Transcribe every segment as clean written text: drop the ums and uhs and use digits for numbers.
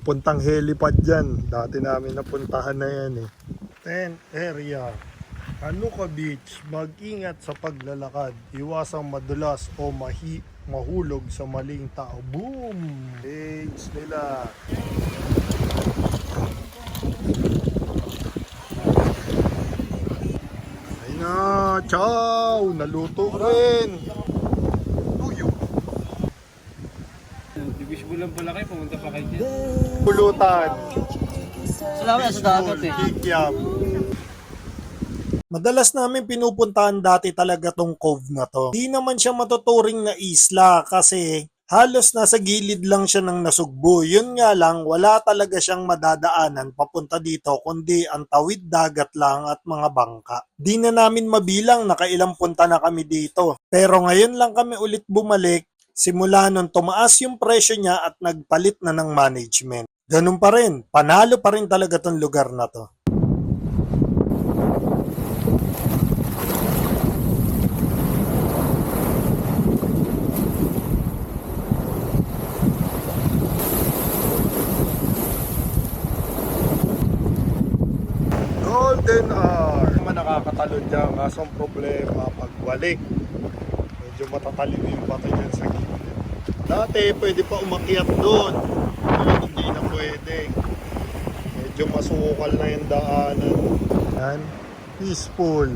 Puntang helipad dyan. Dati namin napuntahan na yan eh. 10 area. Hanuka Beach. Mag-ingat sa paglalakad. Iwasang madulas o mahulog sa maling tao. Boom! Page nila. Ayun na! Ciao! Naluto rin! Tuyo! Wish mo lang pala kayo, pumunta pa kayo dyan. Pulutan! Salamat sa dagat eh. Kikiam! Madalas namin pinupuntahan dati talaga tong cove na to. Di naman siya matuturing na isla kasi halos nasa gilid lang siya ng Nasugbu. Yun nga lang, wala talaga siyang madadaanan papunta dito kundi ang tawid dagat lang at mga bangka. Di na namin mabilang nakailang punta na kami dito. Pero ngayon lang kami ulit bumalik simula nung tumaas yung presyo niya at nagpalit na ng management. Ganun pa rin, panalo pa rin talaga tong lugar na to. Golden hour. Naman nakakatalon dyan, kaso ang problema pagbalik. Medyo matatalim yung bato dyan sa gilid. Dati pwede pa umakyat doon. Ngayon hindi na pwede. Medyo masukal na yung daanan. Yan, peaceful.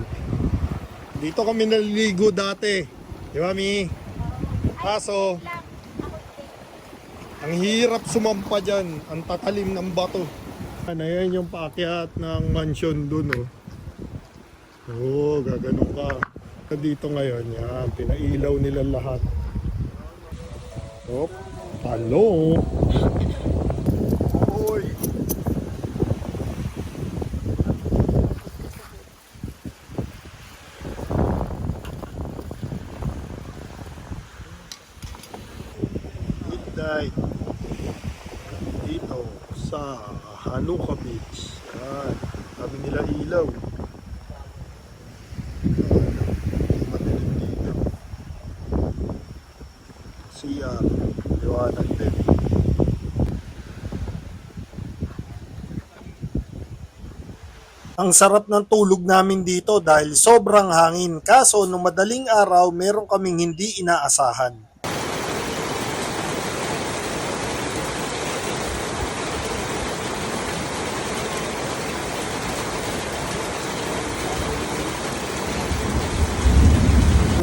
Dito kami naliligo dati. Di ba, Mi? Kaso, ang hirap sumampa dyan. Ang tatalim ng bato. Ayan yung paakyat ng mansion dun, oh. Oo, gaganon ka. Dito ngayon, yan, pinailaw nila lahat. Oh, hello. Oy. Good night. Dito sa Hanuka Beach. Yan. Sabi nila ilaw. Madilim dito. Siya. Liwanag din. Ang sarap ng tulog namin dito dahil sobrang hangin. Kaso nung madaling araw, meron kaming hindi inaasahan.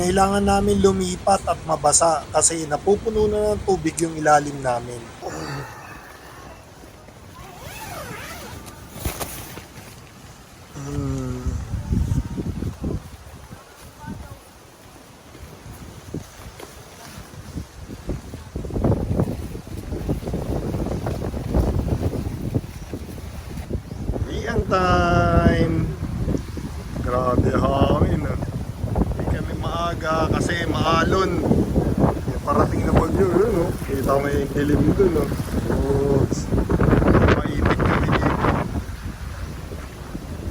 Kailangan namin lumipat at mabasa kasi napupuno na ng tubig yung ilalim namin. Ian time. Grabe hangin, ah. Hindi kami maaga kasi maalon. Parating na bagyo yun, oh. Kita mo yung dilim dun, oh. Oh, maitik kami dito.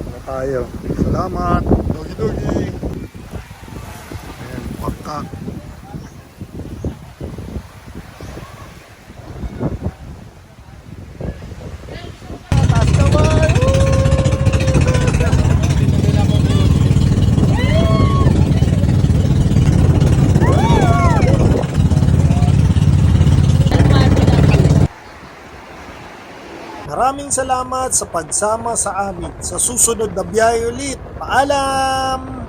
Na tayo. Salamat. Dogi dogi. Ayan, baka. Maraming salamat sa pagsama sa amin. Sa susunod na biyahe ulit. Paalam!